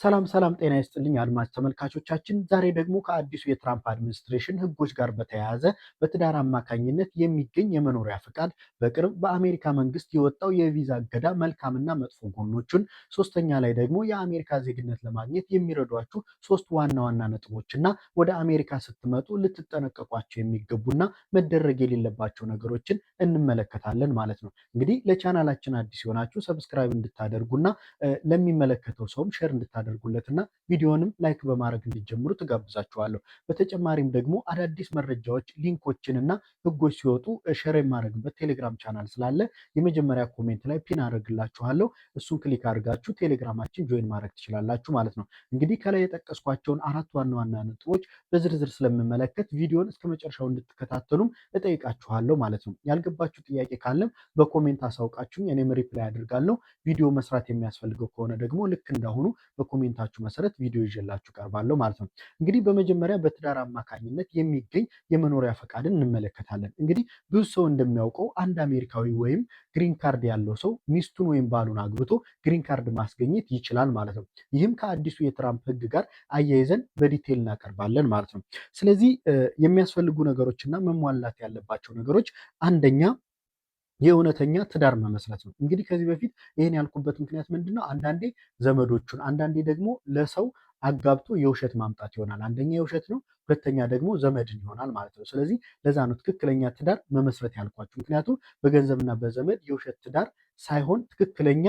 ሰላም ሰላም ጤና ይስጥልኝ አድማጭ ተመልካቾቻችን። ዛሬ ደግሞ ከአዲሱ የትራምፕ አድሚኒስትሬሽን ህጎች ጋር በተያያዘ በትዳር አማካኝነት የሚገኝ የመኖሪያ ፈቃድ፣ በቅርብ በአሜሪካ መንግስት የወጣው የቪዛ እገዳ መልካምና መጥፎ ጎኖቹን፣ ሶስተኛ ላይ ደግሞ የአሜሪካ ዜግነት ለማግኘት የሚረዷችሁ ሶስት ዋና ዋና ነጥቦችና ወደ አሜሪካ ስትመጡ ልትጠነቀቋቸው የሚገቡና መደረግ የሌለባቸው ነገሮችን እንመለከታለን ማለት ነው። እንግዲህ ለቻናላችን አዲስ የሆናችሁ ሰብስክራይብ እንድታደርጉና ለሚመለከተው ሰውም ሼር እንድታደርጉለትና ቪዲዮንም ላይክ በማድረግ እንዲጀምሩ ትጋብዛችኋለሁ። በተጨማሪም ደግሞ አዳዲስ መረጃዎች ሊንኮችንና ህጎች ሲወጡ ሼር የማድረግበት ቴሌግራም ቻናል ስላለ የመጀመሪያ ኮሜንት ላይ ፒን አደርግላችኋለሁ። እሱን ክሊክ አድርጋችሁ ቴሌግራማችን ጆይን ማድረግ ትችላላችሁ ማለት ነው። እንግዲህ ከላይ የጠቀስኳቸውን አራት ዋና ዋና ነጥቦች በዝርዝር ስለምመለከት ቪዲዮን እስከ መጨረሻው እንድትከታተሉም እጠይቃችኋለሁ ማለት ነው። ያልገባችሁ ጥያቄ ካለም በኮሜንት አሳውቃችሁኝ እኔም ሪፕላይ አድርጋለሁ። ቪዲዮ መስራት የሚያስፈልገው ከሆነ ደግሞ ልክ እንዳሁኑ በኮሜንታችሁ መሰረት ቪዲዮ ይዤላችሁ ቀርባለሁ ማለት ነው። እንግዲህ በመጀመሪያ በትዳር አማካኝነት የሚገኝ የመኖሪያ ፈቃድን እንመለከታለን። እንግዲህ ብዙ ሰው እንደሚያውቀው አንድ አሜሪካዊ ወይም ግሪን ካርድ ያለው ሰው ሚስቱን ወይም ባሉን አግብቶ ግሪን ካርድ ማስገኘት ይችላል ማለት ነው። ይህም ከአዲሱ የትራምፕ ህግ ጋር አያይዘን በዲቴል እናቀርባለን ማለት ነው። ስለዚህ የሚያስፈልጉ ነገሮችና መሟላት ያለባቸው ነገሮች አንደኛ የእውነተኛ ትዳር መመስረት ነው። እንግዲህ ከዚህ በፊት ይህን ያልኩበት ምክንያት ምንድነው? አንዳንዴ ዘመዶቹን አንዳንዴ ደግሞ ለሰው አጋብቶ የውሸት ማምጣት ይሆናል። አንደኛ የውሸት ነው፣ ሁለተኛ ደግሞ ዘመድን ይሆናል ማለት ነው። ስለዚህ ለዛ ነው ትክክለኛ ትዳር መመስረት ያልኳችሁ። ምክንያቱም በገንዘብና በዘመድ የውሸት ትዳር ሳይሆን ትክክለኛ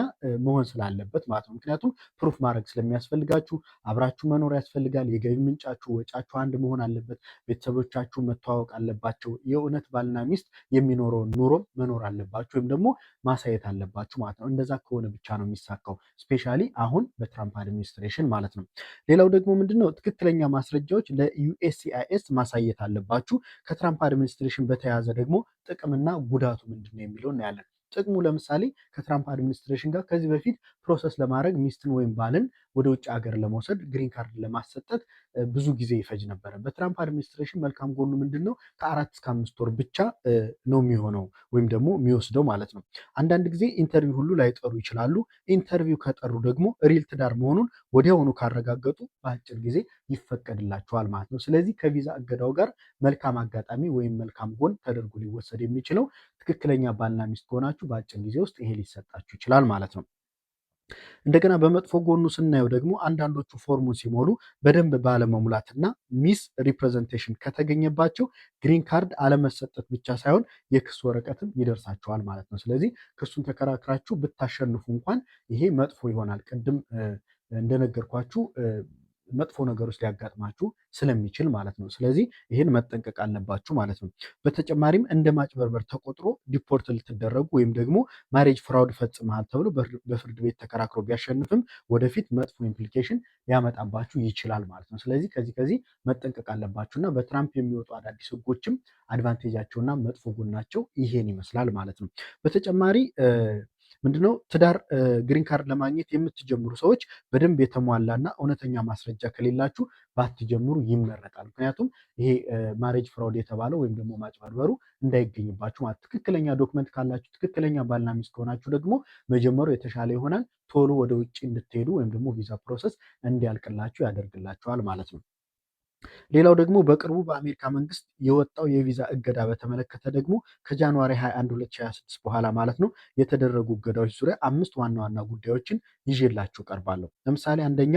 መሆን ስላለበት ማለት ነው። ምክንያቱም ፕሩፍ ማድረግ ስለሚያስፈልጋችሁ አብራችሁ መኖር ያስፈልጋል። የገቢ ምንጫችሁ ወጫችሁ አንድ መሆን አለበት። ቤተሰቦቻችሁ መተዋወቅ አለባቸው። የእውነት ባልና ሚስት የሚኖረውን ኑሮ መኖር አለባችሁ ወይም ደግሞ ማሳየት አለባችሁ ማለት ነው። እንደዛ ከሆነ ብቻ ነው የሚሳካው፣ ስፔሻሊ አሁን በትራምፕ አድሚኒስትሬሽን ማለት ነው። ሌላው ደግሞ ምንድነው? ትክክለኛ ማስረጃዎች ለዩኤስሲአይኤስ ማሳየት አለባችሁ። ከትራምፕ አድሚኒስትሬሽን በተያያዘ ደግሞ ጥቅምና ጉዳቱ ምንድነው የሚለው እናያለን። ጥቅሙ ለምሳሌ ከትራምፕ አድሚኒስትሬሽን ጋር ከዚህ በፊት ፕሮሰስ ለማድረግ ሚስትን ወይም ባልን ወደ ውጭ ሀገር ለመውሰድ ግሪን ካርድ ለማሰጠት ብዙ ጊዜ ይፈጅ ነበረ። በትራምፕ አድሚኒስትሬሽን መልካም ጎኑ ምንድን ነው? ከ4 እስከ 5 ወር ብቻ ነው የሚሆነው ወይም ደግሞ የሚወስደው ማለት ነው። አንዳንድ ጊዜ ኢንተርቪው ሁሉ ላይጠሩ ይችላሉ። ኢንተርቪው ከጠሩ ደግሞ ሪል ትዳር መሆኑን ወዲያውኑ ካረጋገጡ በአጭር ጊዜ ይፈቀድላቸዋል ማለት ነው። ስለዚህ ከቪዛ እገዳው ጋር መልካም አጋጣሚ ወይም መልካም ጎን ተደርጎ ሊወሰድ የሚችለው ትክክለኛ ባልና ሚስት ከሆናችሁ በአጭር ጊዜ ውስጥ ይሄ ሊሰጣችሁ ይችላል ማለት ነው። እንደገና በመጥፎ ጎኑ ስናየው ደግሞ አንዳንዶቹ ፎርሙን ሲሞሉ በደንብ ባለመሙላትና ሚስ ሪፕሬዘንቴሽን ከተገኘባቸው ግሪን ካርድ አለመሰጠት ብቻ ሳይሆን የክስ ወረቀትም ይደርሳቸዋል ማለት ነው። ስለዚህ ክሱን ተከራክራችሁ ብታሸንፉ እንኳን ይሄ መጥፎ ይሆናል። ቅድም እንደነገርኳችሁ መጥፎ ነገሮች ሊያጋጥማችሁ ስለሚችል ማለት ነው። ስለዚህ ይህን መጠንቀቅ አለባችሁ ማለት ነው። በተጨማሪም እንደ ማጭበርበር ተቆጥሮ ዲፖርት ልትደረጉ ወይም ደግሞ ማሬጅ ፍራውድ ፈጽመሃል ተብሎ በፍርድ ቤት ተከራክሮ ቢያሸንፍም ወደፊት መጥፎ ኢምፕሊኬሽን ሊያመጣባችሁ ይችላል ማለት ነው። ስለዚህ ከዚህ መጠንቀቅ አለባችሁ እና በትራምፕ የሚወጡ አዳዲስ ህጎችም አድቫንቴጃቸውና መጥፎ ጎናቸው ይሄን ይመስላል ማለት ነው። በተጨማሪ ምንድነው ትዳር ግሪን ካርድ ለማግኘት የምትጀምሩ ሰዎች በደንብ የተሟላና እውነተኛ ማስረጃ ከሌላችሁ ባትጀምሩ ይመረጣል። ምክንያቱም ይሄ ማሬጅ ፍራውድ የተባለው ወይም ደግሞ ማጭበርበሩ እንዳይገኝባችሁ ማለት። ትክክለኛ ዶክመንት ካላችሁ፣ ትክክለኛ ባልና ሚስት ከሆናችሁ ደግሞ መጀመሩ የተሻለ ይሆናል። ቶሎ ወደ ውጭ እንድትሄዱ ወይም ደግሞ ቪዛ ፕሮሰስ እንዲያልቅላችሁ ያደርግላችኋል ማለት ነው። ሌላው ደግሞ በቅርቡ በአሜሪካ መንግስት የወጣው የቪዛ እገዳ በተመለከተ ደግሞ ከጃንዋሪ 21 2026 በኋላ ማለት ነው የተደረጉ እገዳዎች ዙሪያ 5 ዋና ዋና ጉዳዮችን ይዤላችሁ ቀርባለሁ። ለምሳሌ አንደኛ፣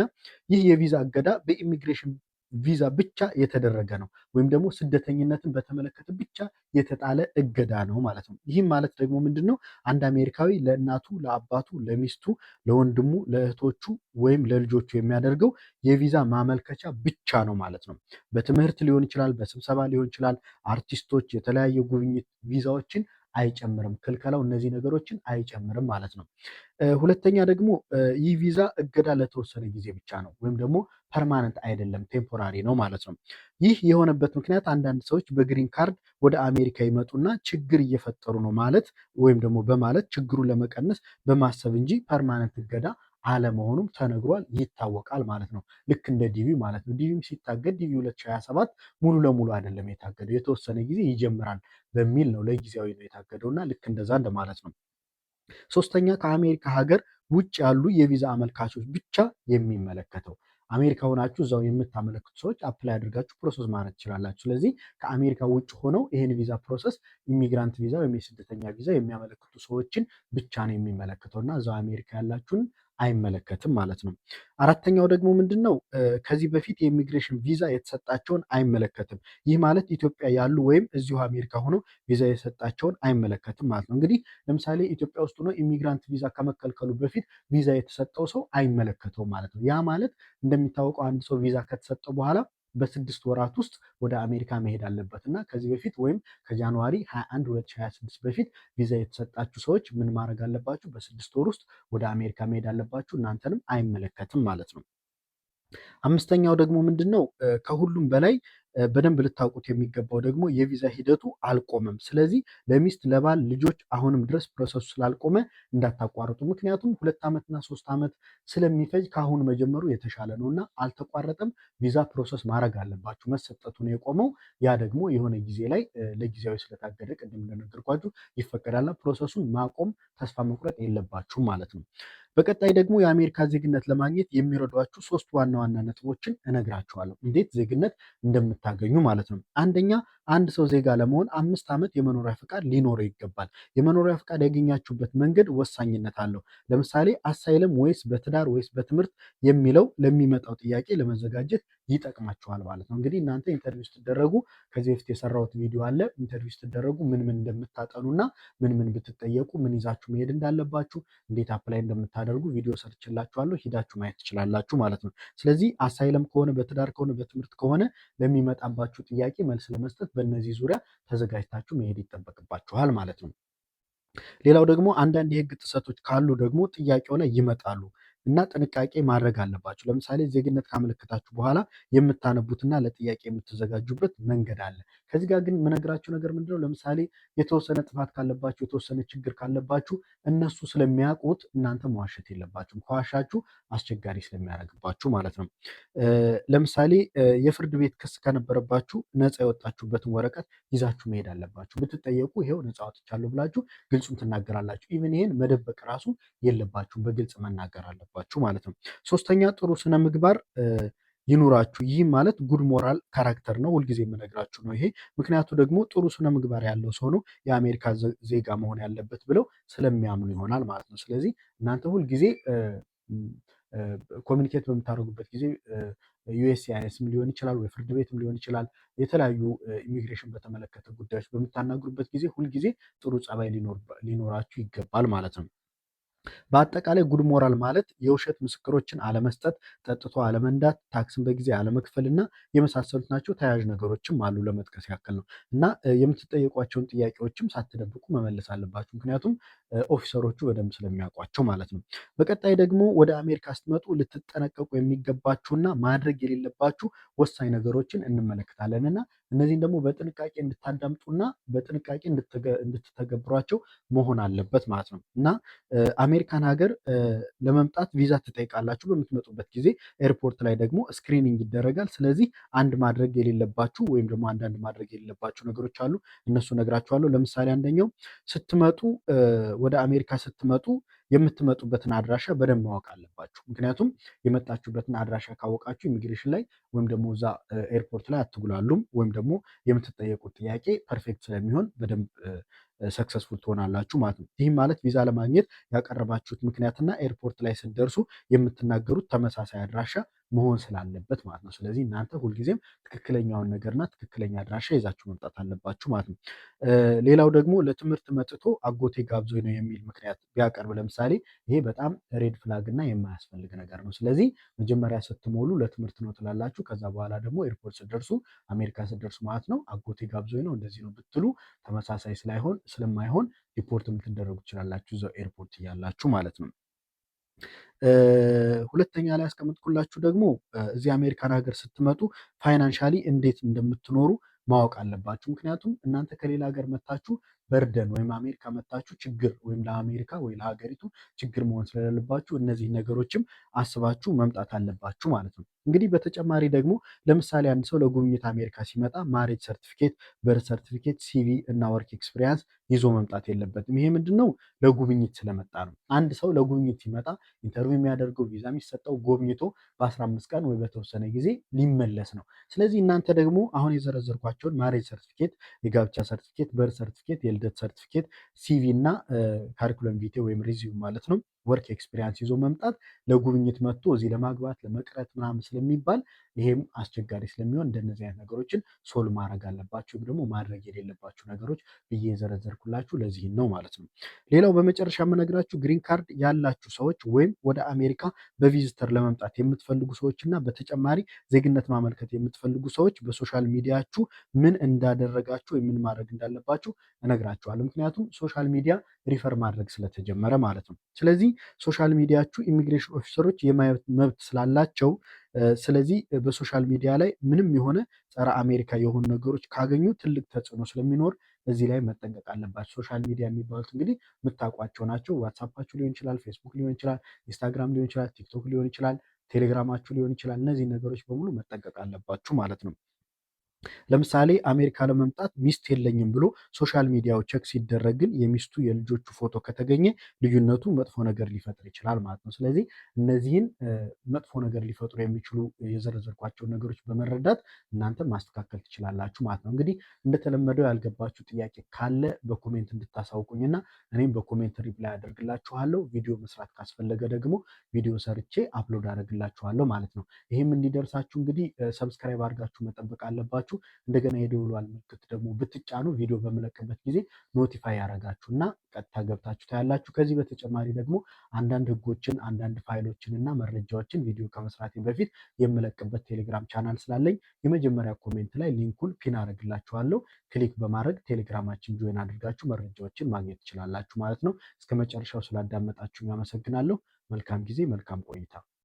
ይህ የቪዛ እገዳ በኢሚግሬሽን ቪዛ ብቻ የተደረገ ነው ወይም ደግሞ ስደተኝነትን በተመለከተ ብቻ የተጣለ እገዳ ነው ማለት ነው። ይህም ማለት ደግሞ ምንድን ነው? አንድ አሜሪካዊ ለእናቱ፣ ለአባቱ፣ ለሚስቱ፣ ለወንድሙ፣ ለእህቶቹ ወይም ለልጆቹ የሚያደርገው የቪዛ ማመልከቻ ብቻ ነው ማለት ነው። በትምህርት ሊሆን ይችላል፣ በስብሰባ ሊሆን ይችላል፣ አርቲስቶች፣ የተለያዩ ጉብኝት ቪዛዎችን አይጨምርም። ክልከላው እነዚህ ነገሮችን አይጨምርም ማለት ነው። ሁለተኛ ደግሞ ይህ ቪዛ እገዳ ለተወሰነ ጊዜ ብቻ ነው ወይም ደግሞ ፐርማነንት አይደለም፣ ቴምፖራሪ ነው ማለት ነው። ይህ የሆነበት ምክንያት አንዳንድ ሰዎች በግሪን ካርድ ወደ አሜሪካ ይመጡና ችግር እየፈጠሩ ነው ማለት ወይም ደግሞ በማለት ችግሩን ለመቀነስ በማሰብ እንጂ ፐርማነንት እገዳ አለመሆኑም ተነግሯል፣ ይታወቃል ማለት ነው። ልክ እንደ ዲቪ ማለት ነው። ዲቪም ሲታገድ ዲቪ 2027 ሙሉ ለሙሉ አይደለም የታገደው፣ የተወሰነ ጊዜ ይጀምራል በሚል ነው ለጊዜያዊ ነው የታገደውና ልክ እንደዛ እንደማለት ነው። ሶስተኛ፣ ከአሜሪካ ሀገር ውጭ ያሉ የቪዛ አመልካቾች ብቻ የሚመለከተው። አሜሪካ ሆናችሁ እዛው የምታመለክቱ ሰዎች አፕላይ አድርጋችሁ ፕሮሰስ ማድረግ ትችላላችሁ። ስለዚህ ከአሜሪካ ውጭ ሆነው ይህን ቪዛ ፕሮሰስ ኢሚግራንት ቪዛ ወይም የስደተኛ ቪዛ የሚያመለክቱ ሰዎችን ብቻ ነው የሚመለከተው እና እዛው አሜሪካ ያላችሁን አይመለከትም ማለት ነው። አራተኛው ደግሞ ምንድን ነው? ከዚህ በፊት የኢሚግሬሽን ቪዛ የተሰጣቸውን አይመለከትም። ይህ ማለት ኢትዮጵያ ያሉ ወይም እዚሁ አሜሪካ ሆነው ቪዛ የተሰጣቸውን አይመለከትም ማለት ነው። እንግዲህ ለምሳሌ ኢትዮጵያ ውስጥ ሆኖ ኢሚግራንት ቪዛ ከመከልከሉ በፊት ቪዛ የተሰጠው ሰው አይመለከተውም ማለት ነው። ያ ማለት እንደሚታወቀው አንድ ሰው ቪዛ ከተሰጠው በኋላ በ6 ወራት ውስጥ ወደ አሜሪካ መሄድ አለበት እና ከዚህ በፊት ወይም ከጃንዋሪ 21 2026 በፊት ቪዛ የተሰጣችሁ ሰዎች ምን ማድረግ አለባችሁ? በ6 ወር ውስጥ ወደ አሜሪካ መሄድ አለባችሁ። እናንተንም አይመለከትም ማለት ነው። አምስተኛው ደግሞ ምንድን ነው? ከሁሉም በላይ በደንብ ልታውቁት የሚገባው ደግሞ የቪዛ ሂደቱ አልቆመም። ስለዚህ ለሚስት ለባል ልጆች አሁንም ድረስ ፕሮሰሱ ስላልቆመ እንዳታቋርጡ። ምክንያቱም 2 ዓመትና 3 ዓመት ስለሚፈጅ ከአሁኑ መጀመሩ የተሻለ ነው እና አልተቋረጠም። ቪዛ ፕሮሰስ ማድረግ አለባችሁ። መሰጠቱ ነው የቆመው። ያ ደግሞ የሆነ ጊዜ ላይ ለጊዜያዊ ስለታገደ ቅድም እንደነገርኳችሁ ይፈቀዳልና ፕሮሰሱን ማቆም ተስፋ መቁረጥ የለባችሁም ማለት ነው። በቀጣይ ደግሞ የአሜሪካ ዜግነት ለማግኘት የሚረዷችሁ 3 ዋና ዋና ነጥቦችን እነግራችኋለሁ፣ እንዴት ዜግነት እንደምታገኙ ማለት ነው። አንደኛ፣ አንድ ሰው ዜጋ ለመሆን 5 ዓመት የመኖሪያ ፈቃድ ሊኖረው ይገባል። የመኖሪያ ፈቃድ ያገኛችሁበት መንገድ ወሳኝነት አለው። ለምሳሌ አሳይለም ወይስ በትዳር ወይስ በትምህርት የሚለው ለሚመጣው ጥያቄ ለመዘጋጀት ይጠቅማችኋል ማለት ነው። እንግዲህ እናንተ ኢንተርቪው ስትደረጉ ከዚህ በፊት የሰራሁት ቪዲዮ አለ። ኢንተርቪው ስትደረጉ ምን ምን እንደምታጠኑና ምን ብትጠየቁ ምን ይዛችሁ መሄድ እንዳለባችሁ እንዴት አፕላይ እንደምታደርጉ ቪዲዮ ሰርችላችኋለሁ። ሂዳችሁ ማየት ትችላላችሁ ማለት ነው። ስለዚህ አሳይለም ከሆነ በትዳር ከሆነ በትምህርት ከሆነ ለሚመጣባችሁ ጥያቄ መልስ ለመስጠት በእነዚህ ዙሪያ ተዘጋጅታችሁ መሄድ ይጠበቅባችኋል ማለት ነው። ሌላው ደግሞ አንዳንድ የህግ ጥሰቶች ካሉ ደግሞ ጥያቄው ላይ ይመጣሉ እና ጥንቃቄ ማድረግ አለባችሁ። ለምሳሌ ዜግነት ካመለከታችሁ በኋላ የምታነቡትና ለጥያቄ የምትዘጋጁበት መንገድ አለ። ከዚህ ጋር ግን የምነግራችሁ ነገር ምንድነው? ለምሳሌ የተወሰነ ጥፋት ካለባችሁ የተወሰነ ችግር ካለባችሁ እነሱ ስለሚያውቁት እናንተ መዋሸት የለባችሁም። ከዋሻችሁ አስቸጋሪ ስለሚያደርግባችሁ ማለት ነው። ለምሳሌ የፍርድ ቤት ክስ ከነበረባችሁ ነፃ የወጣችሁበትን ወረቀት ይዛችሁ መሄድ አለባችሁ። ብትጠየቁ ይሄው ነፃ ወጥቻለሁ ብላችሁ ግልጹን ትናገራላችሁ። ኢቭን ይሄን መደበቅ ራሱ የለባችሁም፣ በግልጽ መናገር አለባችሁ ማለት ነው። ሶስተኛ፣ ጥሩ ስነ ምግባር ይኑራችሁ። ይህ ማለት ጉድ ሞራል ካራክተር ነው። ሁልጊዜ የምነግራችሁ ነው ይሄ። ምክንያቱ ደግሞ ጥሩ ስነ ምግባር ያለው ሰው ነው የአሜሪካ ዜጋ መሆን ያለበት ብለው ስለሚያምኑ ይሆናል ማለት ነው። ስለዚህ እናንተ ሁልጊዜ ኮሚኒኬት በምታደርጉበት ጊዜ ዩኤስሲአይኤስም ሊሆን ይችላል ወይ ፍርድ ቤትም ሊሆን ይችላል፣ የተለያዩ ኢሚግሬሽን በተመለከተ ጉዳዮች በምታናግሩበት ጊዜ ሁልጊዜ ጥሩ ጸባይ ሊኖራችሁ ይገባል ማለት ነው። በአጠቃላይ ጉድ ሞራል ማለት የውሸት ምስክሮችን አለመስጠት፣ ጠጥቶ አለመንዳት፣ ታክስን በጊዜ አለመክፈል እና የመሳሰሉት ናቸው። ተያያዥ ነገሮችም አሉ ለመጥቀስ ያክል ነው። እና የምትጠየቋቸውን ጥያቄዎችም ሳትደብቁ መመለስ አለባችሁ፣ ምክንያቱም ኦፊሰሮቹ በደንብ ስለሚያውቋቸው ማለት ነው። በቀጣይ ደግሞ ወደ አሜሪካ ስትመጡ ልትጠነቀቁ የሚገባችሁና ማድረግ የሌለባችሁ ወሳኝ ነገሮችን እንመለከታለን እና እነዚህን ደግሞ በጥንቃቄ እንድታዳምጡና በጥንቃቄ እንድትተገብሯቸው መሆን አለበት ማለት ነው እና አሜሪካን ሀገር ለመምጣት ቪዛ ትጠይቃላችሁ። በምትመጡበት ጊዜ ኤርፖርት ላይ ደግሞ ስክሪኒንግ ይደረጋል። ስለዚህ አንዳንድ ማድረግ የሌለባችሁ ነገሮች አሉ። እነሱ ነግራችኋለሁ። ለምሳሌ አንደኛው ስትመጡ ወደ አሜሪካ ስትመጡ የምትመጡበትን አድራሻ በደንብ ማወቅ አለባችሁ። ምክንያቱም የመጣችሁበትን አድራሻ ካወቃችሁ ኢሚግሬሽን ላይ ወይም ደግሞ እዛ ኤርፖርት ላይ አትጉላሉም፣ ወይም ደግሞ የምትጠየቁት ጥያቄ ፐርፌክት ስለሚሆን በደንብ ሰክሰስፉል ትሆናላችሁ ማለት ነው። ይህም ማለት ቪዛ ለማግኘት ያቀረባችሁት ምክንያትና ኤርፖርት ላይ ስትደርሱ የምትናገሩት ተመሳሳይ አድራሻ መሆን ስላለበት ማለት ነው። ስለዚህ እናንተ ሁልጊዜም ትክክለኛውን ነገርና ትክክለኛ አድራሻ ይዛችሁ መምጣት አለባችሁ ማለት ነው። ሌላው ደግሞ ለትምህርት መጥቶ አጎቴ ጋብዞኝ ነው የሚል ምክንያት ቢያቀርብ ለምሳሌ ይሄ በጣም ሬድ ፍላግ እና የማያስፈልግ ነገር ነው። ስለዚህ መጀመሪያ ስትሞሉ ለትምህርት ነው ትላላችሁ። ከዛ በኋላ ደግሞ ኤርፖርት ስትደርሱ አሜሪካ ስትደርሱ ማለት ነው አጎቴ ጋብዞኝ ነው እንደዚህ ነው ብትሉ ተመሳሳይ ስለማይሆን ሪፖርት የምትደረጉ ትችላላችሁ እዛው ኤርፖርት እያላችሁ ማለት ነው። ሁለተኛ ላይ ያስቀምጥኩላችሁ ደግሞ እዚህ አሜሪካን ሀገር ስትመጡ ፋይናንሻሊ እንዴት እንደምትኖሩ ማወቅ አለባችሁ። ምክንያቱም እናንተ ከሌላ ሀገር መታችሁ በርደን ወይም አሜሪካ መታችሁ ችግር ወይም ለአሜሪካ ወይ ለሀገሪቱ ችግር መሆን ስለሌለባችሁ እነዚህ ነገሮችም አስባችሁ መምጣት አለባችሁ ማለት ነው። እንግዲህ በተጨማሪ ደግሞ ለምሳሌ አንድ ሰው ለጉብኝት አሜሪካ ሲመጣ ማሬጅ ሰርቲፊኬት፣ በርዝ ሰርቲፊኬት፣ ሲቪ እና ወርክ ኤክስፒሪያንስ ይዞ መምጣት የለበትም። ይሄ ምንድነው? ለጉብኝት ስለመጣ ነው። አንድ ሰው ለጉብኝት ሲመጣ ኢንተርቪው የሚያደርገው ቪዛ የሚሰጠው ጎብኝቶ በ15 ቀን ወይ በተወሰነ ጊዜ ሊመለስ ነው። ስለዚህ እናንተ ደግሞ አሁን የዘረዘርኳቸውን ማሬጅ ሰርቲፊኬት፣ የጋብቻ ሰርቲፊኬት፣ በር ሰርቲፊኬት፣ የልደት ሰርቲፊኬት፣ ሲቪ እና ካሪኩለም ቪቴ ወይም ሪዚዩም ማለት ነው ወርክ ኤክስፒሪያንስ ይዞ መምጣት ለጉብኝት መጥቶ እዚህ ለማግባት ለመቅረት ምናምን ስለሚባል ይሄም አስቸጋሪ ስለሚሆን እንደነዚህ አይነት ነገሮችን ሶልቭ ማድረግ አለባችሁ፣ ወይም ደግሞ ማድረግ የሌለባችሁ ነገሮች ብዬ የዘረዘርኩላችሁ ለዚህ ነው ማለት ነው። ሌላው በመጨረሻ የምነግራችሁ ግሪን ካርድ ያላችሁ ሰዎች ወይም ወደ አሜሪካ በቪዚተር ለመምጣት የምትፈልጉ ሰዎች እና በተጨማሪ ዜግነት ማመልከት የምትፈልጉ ሰዎች በሶሻል ሚዲያችሁ ምን እንዳደረጋችሁ ወይም ምን ማድረግ እንዳለባችሁ እነግራችኋለሁ። ምክንያቱም ሶሻል ሚዲያ ሪፈር ማድረግ ስለተጀመረ ማለት ነው። ስለዚህ ሶሻል ሚዲያችሁ ኢሚግሬሽን ኦፊሰሮች የማየት መብት ስላላቸው ስለዚህ በሶሻል ሚዲያ ላይ ምንም የሆነ ጸረ አሜሪካ የሆኑ ነገሮች ካገኙ ትልቅ ተጽዕኖ ስለሚኖር እዚህ ላይ መጠንቀቅ አለባቸው። ሶሻል ሚዲያ የሚባሉት እንግዲህ የምታውቋቸው ናቸው። ዋትሳፓችሁ ሊሆን ይችላል፣ ፌስቡክ ሊሆን ይችላል፣ ኢንስታግራም ሊሆን ይችላል፣ ቲክቶክ ሊሆን ይችላል፣ ቴሌግራማችሁ ሊሆን ይችላል። እነዚህ ነገሮች በሙሉ መጠንቀቅ አለባችሁ ማለት ነው። ለምሳሌ አሜሪካ ለመምጣት ሚስት የለኝም ብሎ ሶሻል ሚዲያው ቸክ ሲደረግ ግን የሚስቱ የልጆቹ ፎቶ ከተገኘ ልዩነቱ መጥፎ ነገር ሊፈጥር ይችላል ማለት ነው። ስለዚህ እነዚህን መጥፎ ነገር ሊፈጥሩ የሚችሉ የዘረዘርኳቸውን ነገሮች በመረዳት እናንተ ማስተካከል ትችላላችሁ ማለት ነው። እንግዲህ እንደተለመደው ያልገባችሁ ጥያቄ ካለ በኮሜንት እንድታሳውቁኝና እኔም በኮሜንት ሪፕላይ አደርግላችኋለሁ። ቪዲዮ መስራት ካስፈለገ ደግሞ ቪዲዮ ሰርቼ አፕሎድ አደርግላችኋለሁ ማለት ነው። ይህም እንዲደርሳችሁ እንግዲህ ሰብስክራይብ አድርጋችሁ መጠበቅ አለባችሁ። እንደገና የደወል ምልክት ደግሞ ብትጫኑ ቪዲዮ በምለቅበት ጊዜ ኖቲፋይ ያደርጋችሁ እና ቀጥታ ገብታችሁ ታያላችሁ። ከዚህ በተጨማሪ ደግሞ አንዳንድ ህጎችን፣ አንዳንድ ፋይሎችን እና መረጃዎችን ቪዲዮ ከመስራቴ በፊት የምለቅበት ቴሌግራም ቻናል ስላለኝ የመጀመሪያ ኮሜንት ላይ ሊንኩን ፒን አደርግላችኋለሁ። ክሊክ በማድረግ ቴሌግራማችን ጆይን አድርጋችሁ መረጃዎችን ማግኘት ትችላላችሁ ማለት ነው። እስከ መጨረሻው ስላዳመጣችሁ አመሰግናለሁ። መልካም ጊዜ፣ መልካም ቆይታ።